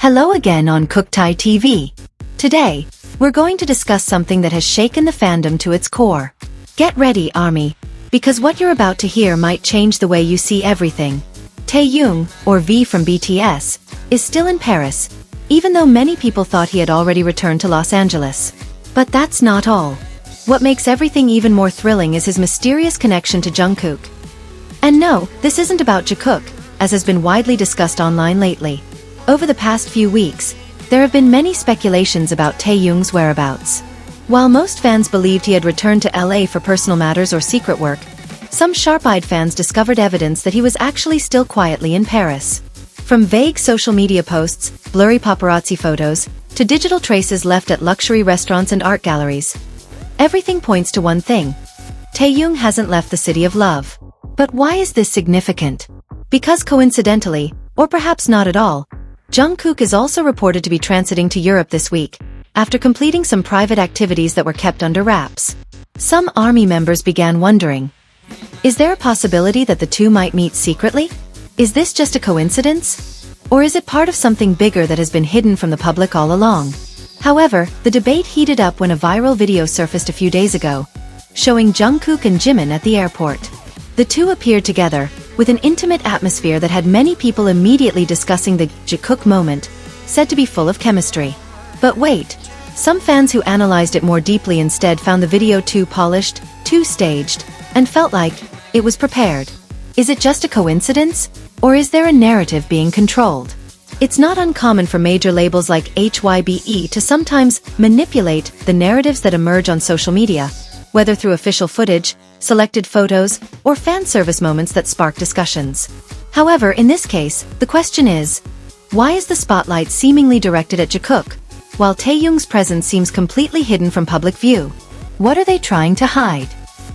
Hello again on Kooktae TV. Today, we're going to discuss something that has shaken the fandom to its core. Get ready, ARMY, because what you're about to hear might change the way you see everything. Taehyung, or V from BTS, is still in Paris, even though many people thought he had already returned to Los Angeles. But that's not all. What makes everything even more thrilling is his mysterious connection to Jungkook. And no, this isn't about Jikook, as has been widely discussed online lately. Over the past few weeks, there have been many speculations about Taehyung's whereabouts. While most fans believed he had returned to LA for personal matters or secret work, some sharp-eyed fans discovered evidence that he was actually still quietly in Paris. From vague social media posts, blurry paparazzi photos, to digital traces left at luxury restaurants and art galleries, everything points to one thing: Taehyung hasn't left the city of love. But why is this significant? Because coincidentally, or perhaps not at all, Jungkook is also reported to be transiting to Europe this week, after completing some private activities that were kept under wraps. Some ARMY members began wondering, is there a possibility that the two might meet secretly? Is this just a coincidence? Or is it part of something bigger that has been hidden from the public all along? However, the debate heated up when a viral video surfaced a few days ago, showing Jungkook and Jimin at the airport. The two appeared together, with an intimate atmosphere that had many people immediately discussing the Jikook moment, said to be full of chemistry. But wait, some fans who analyzed it more deeply instead found the video too polished, too staged, and felt like it was prepared. Is it just a coincidence? Or is there a narrative being controlled? It's not uncommon for major labels like HYBE to sometimes manipulate the narratives that emerge on social media, whether through official footage, selected photos, or fan service moments that spark discussions. However, in this case, the question is, why is the spotlight seemingly directed at Jikook, while Taehyung's presence seems completely hidden from public view? What are they trying to hide?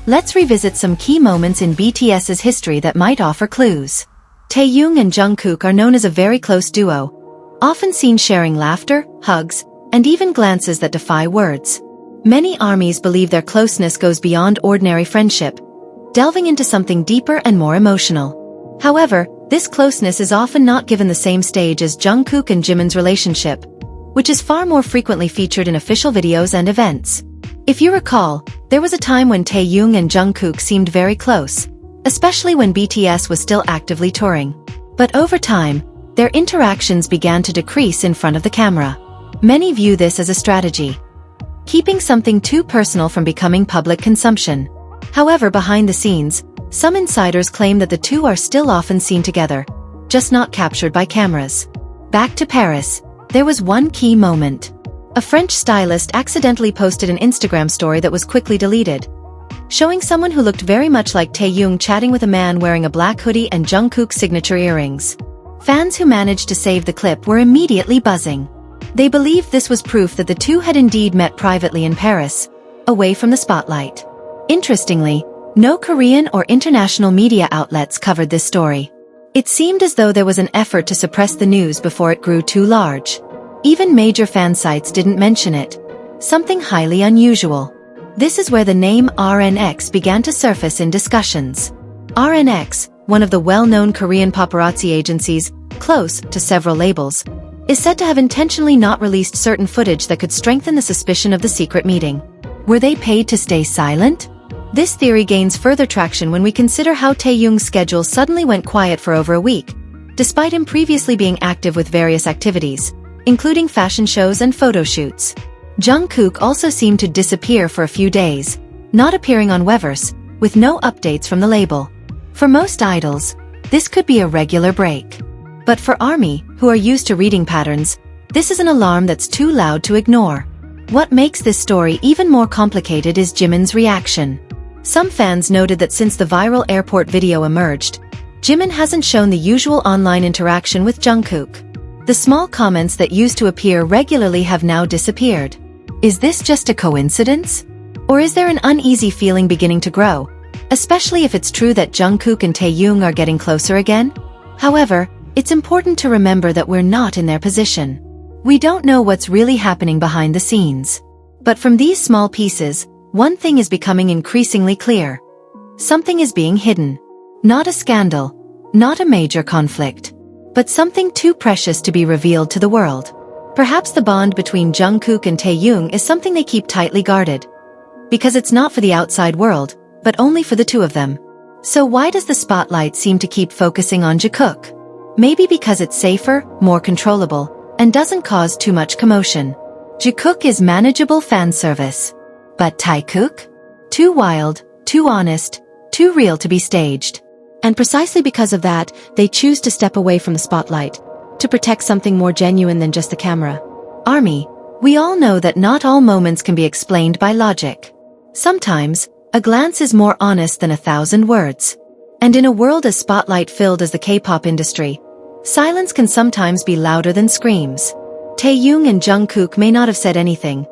Let's revisit some key moments in BTS's history that might offer clues. Taehyung and Jungkook are known as a very close duo, often seen sharing laughter, hugs, and even glances that defy words. Many ARMYs believe their closeness goes beyond ordinary friendship, delving into something deeper and more emotional. However, this closeness is often not given the same stage as Jungkook and Jimin's relationship, which is far more frequently featured in official videos and events. If you recall, there was a time when Taehyung and Jungkook seemed very close, especially when BTS was still actively touring. But over time, their interactions began to decrease in front of the camera. Many view this as a strategy, keeping something too personal from becoming public consumption. However, behind the scenes, some insiders claim that the two are still often seen together, just not captured by cameras. Back to Paris, there was one key moment. A French stylist accidentally posted an Instagram story that was quickly deleted, showing someone who looked very much like Taehyung chatting with a man wearing a black hoodie and Jungkook's signature earrings. Fans who managed to save the clip were immediately buzzing. They believed this was proof that the two had indeed met privately in Paris, away from the spotlight. Interestingly, no Korean or international media outlets covered this story. It seemed as though there was an effort to suppress the news before it grew too large. Even major fan sites didn't mention it, something highly unusual. This is where the name RNX began to surface in discussions. RNX, one of the well-known Korean paparazzi agencies, close to several labels, is said to have intentionally not released certain footage that could strengthen the suspicion of the secret meeting. Were they paid to stay silent? This theory gains further traction when we consider how Taehyung's schedule suddenly went quiet for over a week, despite him previously being active with various activities, including fashion shows and photo shoots. Jungkook also seemed to disappear for a few days, not appearing on Weverse, with no updates from the label. For most idols, this could be a regular break. But for ARMY, who are used to reading patterns, this is an alarm that's too loud to ignore. What makes this story even more complicated is Jimin's reaction. Some fans noted that since the viral airport video emerged, Jimin hasn't shown the usual online interaction with Jungkook. The small comments that used to appear regularly have now disappeared. Is this just a coincidence? Or is there an uneasy feeling beginning to grow, especially if it's true that Jungkook and Taehyung are getting closer again? However, it's important to remember that we're not in their position. We don't know what's really happening behind the scenes. But from these small pieces, one thing is becoming increasingly clear. Something is being hidden. Not a scandal, not a major conflict, but something too precious to be revealed to the world. Perhaps the bond between Jungkook and Taehyung is something they keep tightly guarded. Because it's not for the outside world, but only for the two of them. So why does the spotlight seem to keep focusing on Jikook? Maybe because it's safer, more controllable, and doesn't cause too much commotion. Jikook is manageable fan service. But Taekook? Too wild, too honest, too real to be staged. And precisely because of that, they choose to step away from the spotlight, to protect something more genuine than just the camera. ARMY, we all know that not all moments can be explained by logic. Sometimes, a glance is more honest than 1,000 words. And in a world as spotlight-filled as the K-pop industry, silence can sometimes be louder than screams. Taehyung and Jungkook may not have said anything,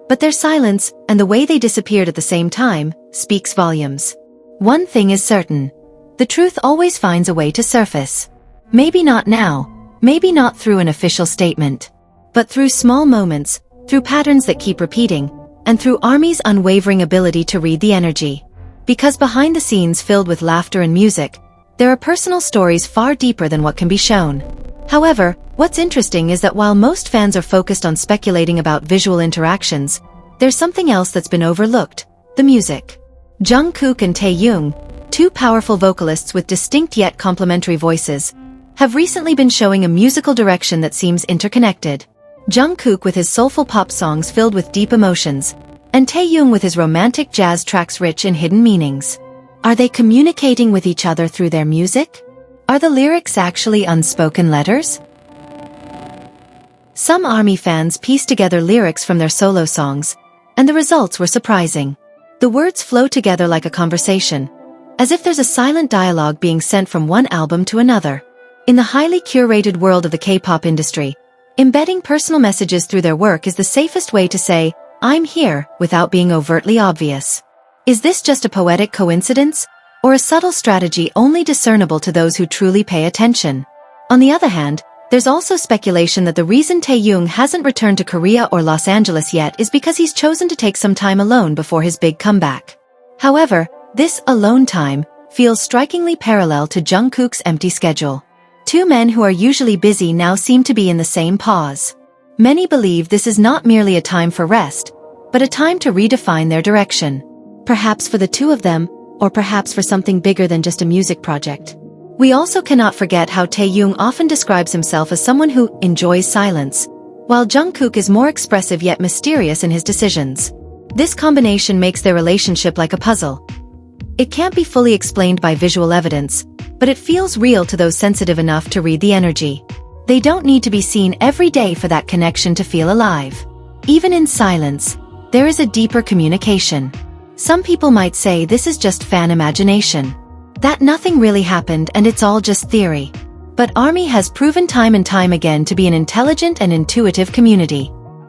but their silence, and the way they disappeared at the same time, speaks volumes. One thing is certain. The truth always finds a way to surface. Maybe not now, maybe not through an official statement, but through small moments, through patterns that keep repeating, and through ARMY's unwavering ability to read the energy. Because behind the scenes filled with laughter and music, there are personal stories far deeper than what can be shown. However, what's interesting is that while most fans are focused on speculating about visual interactions, there's something else that's been overlooked: the music. Jungkook and Taehyung, two powerful vocalists with distinct yet complementary voices, have recently been showing a musical direction that seems interconnected. Jungkook with his soulful pop songs filled with deep emotions, and Taehyung with his romantic jazz tracks rich in hidden meanings. Are they communicating with each other through their music? Are the lyrics actually unspoken letters? Some ARMY fans pieced together lyrics from their solo songs, and the results were surprising. The words flow together like a conversation, as if there's a silent dialogue being sent from one album to another. In the highly curated world of the K-pop industry, embedding personal messages through their work is the safest way to say, "I'm here," without being overtly obvious. Is this just a poetic coincidence, or a subtle strategy only discernible to those who truly pay attention? On the other hand, there's also speculation that the reason Taehyung hasn't returned to Korea or Los Angeles yet is because he's chosen to take some time alone before his big comeback. However, this alone time feels strikingly parallel to Jungkook's empty schedule. Two men who are usually busy now seem to be in the same pause. Many believe this is not merely a time for rest, but a time to redefine their direction. Perhaps for the two of them, or perhaps for something bigger than just a music project. We also cannot forget how Taehyung often describes himself as someone who enjoys silence, while Jungkook is more expressive yet mysterious in his decisions. This combination makes their relationship like a puzzle. It can't be fully explained by visual evidence, but it feels real to those sensitive enough to read the energy. They don't need to be seen every day for that connection to feel alive. Even in silence, there is a deeper communication. Some people might say this is just fan imagination, that nothing really happened and it's all just theory. But ARMY has proven time and time again to be an intelligent and intuitive community.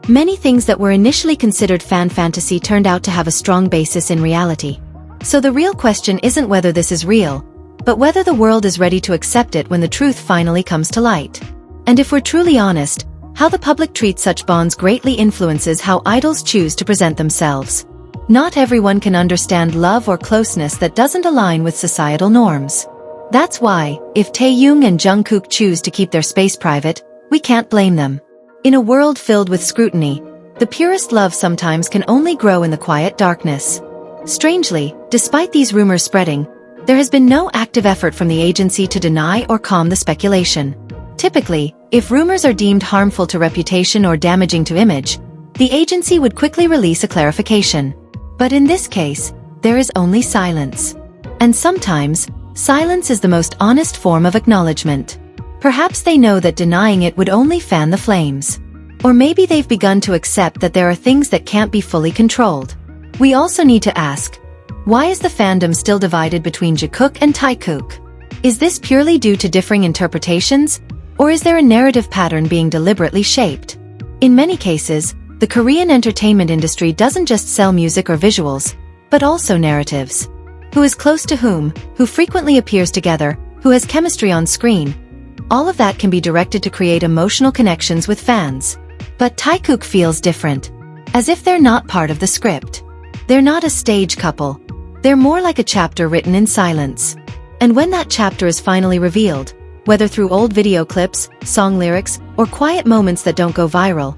Many things that were initially considered fan fantasy turned out to have a strong basis in reality. So the real question isn't whether this is real, but whether the world is ready to accept it when the truth finally comes to light. And if we're truly honest, how the public treats such bonds greatly influences how idols choose to present themselves. Not everyone can understand love or closeness that doesn't align with societal norms. That's why, if Taehyung and Jungkook choose to keep their space private, we can't blame them. In a world filled with scrutiny, the purest love sometimes can only grow in the quiet darkness. Strangely, despite these rumors spreading, there has been no active effort from the agency to deny or calm the speculation. Typically, if rumors are deemed harmful to reputation or damaging to image, the agency would quickly release a clarification. But in this case, there is only silence. And sometimes, silence is the most honest form of acknowledgement. Perhaps they know that denying it would only fan the flames. Or maybe they've begun to accept that there are things that can't be fully controlled. We also need to ask, why is the fandom still divided between Jikook and Taekook? Is this purely due to differing interpretations, or is there a narrative pattern being deliberately shaped? In many cases, the Korean entertainment industry doesn't just sell music or visuals, but also narratives. Who is close to whom, who frequently appears together, who has chemistry on screen. All of that can be directed to create emotional connections with fans. But Taekook feels different. As if they're not part of the script. They're not a stage couple. They're more like a chapter written in silence. And when that chapter is finally revealed, whether through old video clips, song lyrics, or quiet moments that don't go viral.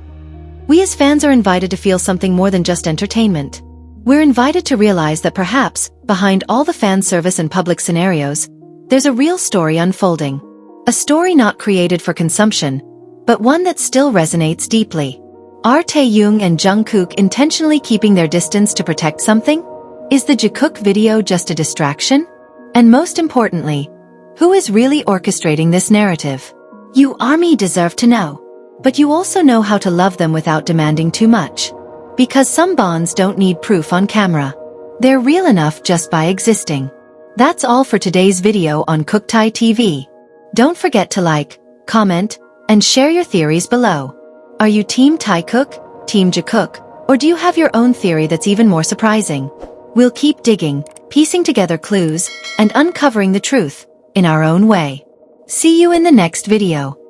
We as fans are invited to feel something more than just entertainment. We're invited to realize that perhaps, behind all the fan service and public scenarios, there's a real story unfolding. A story not created for consumption, but one that still resonates deeply. Are Taehyung and Jungkook intentionally keeping their distance to protect something? Is the Jikook video just a distraction? And most importantly, who is really orchestrating this narrative? You ARMY deserve to know. But you also know how to love them without demanding too much. Because some bonds don't need proof on camera. They're real enough just by existing. That's all for today's video on Kooktae TV. Don't forget to like, comment, and share your theories below. Are you Team Taekook, Team Jikook, or do you have your own theory that's even more surprising? We'll keep digging, piecing together clues, and uncovering the truth, in our own way. See you in the next video.